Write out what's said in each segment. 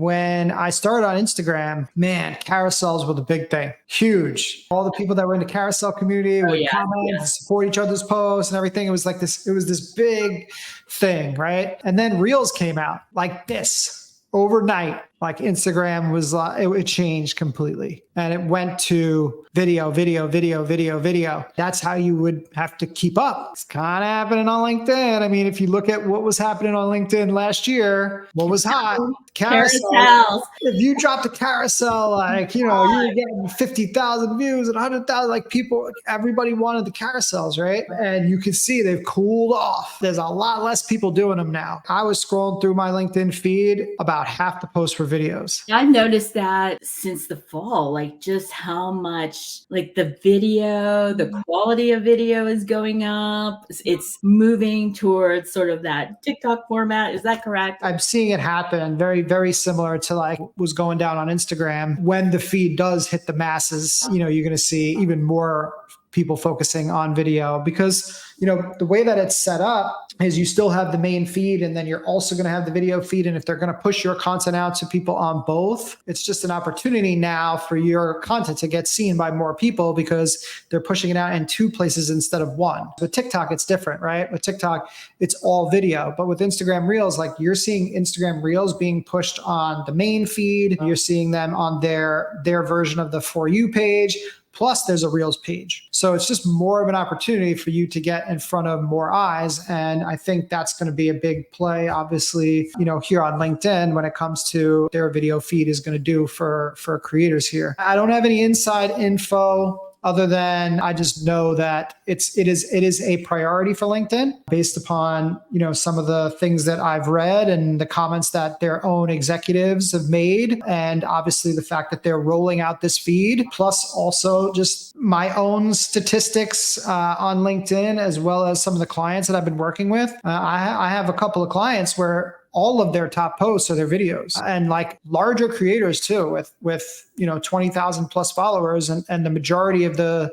when I started on Instagram, man, carousels were the big thing. Huge. All the people that were in the carousel community would comment, support each other's posts and everything. It was like this, it was this big thing, right? And then Reels came out like this. Overnight, like Instagram was, it changed completely. And it went to video. That's how you would have to keep up. It's kind of happening on LinkedIn. I mean, if you look at what was happening on LinkedIn last year, what was hot? Carousels. If you dropped a carousel, like, you know, you were getting 50,000 views and 100,000, like people, everybody wanted the carousels, right? And you can see they've cooled off. There's a lot less people doing them now. I was scrolling through my LinkedIn feed, about half the posts were videos. I've noticed that since the fall, like just how much like the video, the quality of video is going up. It's moving towards sort of that TikTok format. Is that correct? I'm seeing it happen very similar to like what was going down on Instagram. When the feed does hit the masses, you know, you're going to see even more people focusing on video because, you know, the way that it's set up is you still have the main feed and then you're also going to have the video feed. And if they're going to push your content out to people on both, it's just an opportunity now for your content to get seen by more people because they're pushing it out in two places instead of one. With TikTok, it's different, right? With TikTok, it's all video. But with Instagram Reels, like you're seeing Instagram Reels being pushed on the main feed. You're seeing them on their version of the For You page. Plus there's a Reels page. So it's just more of an opportunity for you to get in front of more eyes. And I think that's going to be a big play, obviously, you know, here on LinkedIn when it comes to their video feed is going to do for creators here. I don't have any inside info other than I just know that it is a priority for LinkedIn based upon, you know, some of the things that I've read and the comments that their own executives have made. And obviously the fact that they're rolling out this feed, plus also just my own statistics on LinkedIn, as well as some of the clients that I've been working with. I have a couple of clients where all of their top posts are their videos, and like larger creators too, with you know 20,000 plus followers, and the majority of the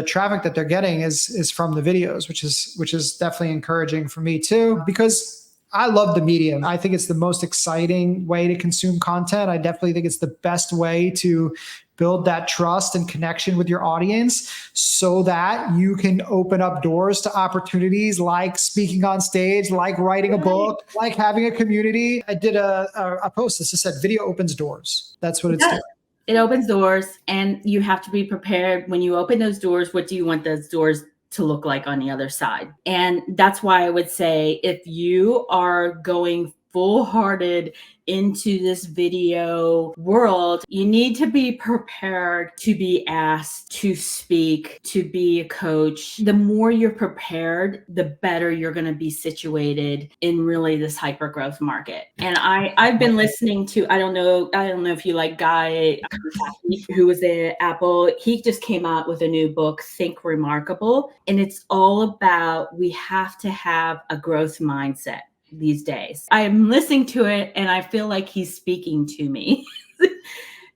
traffic that they're getting is from the videos, which is definitely encouraging for me too, because I love the medium. I think it's the most exciting way to consume content. I definitely think it's the best way to build that trust and connection with your audience so that you can open up doors to opportunities like speaking on stage, like writing a book, like having a community. I did a post that just said video opens doors. That's what it's doing. It opens doors, and you have to be prepared when you open those doors. What do you want those doors to look like on the other side? And that's why I would say if you are going full-hearted into this video world, you need to be prepared to be asked to speak, to be a coach. The more you're prepared, the better you're going to be situated in really this hyper growth market. And I've been listening to, I don't know if you like Guy, who was at Apple. He just came out with a new book, Think Remarkable. And it's all about, we have to have a growth mindset these days. I am listening to it and I feel like he's speaking to me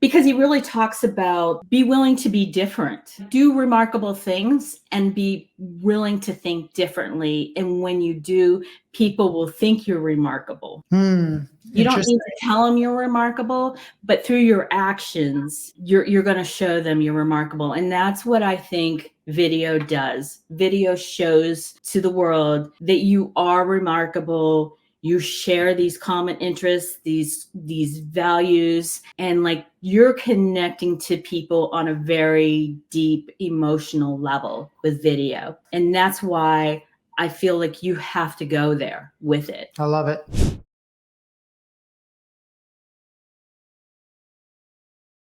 because he really talks about be willing to be different, do remarkable things, and be willing to think differently. And when you do, people will think you're remarkable. You don't need to tell them you're remarkable, but through your actions, you're going to show them you're remarkable. And that's what I think video does. Video shows to the world that you are remarkable. You share these common interests, these values, and like you're connecting to people on a very deep emotional level with video. And that's why I feel like you have to go there with it. I love it.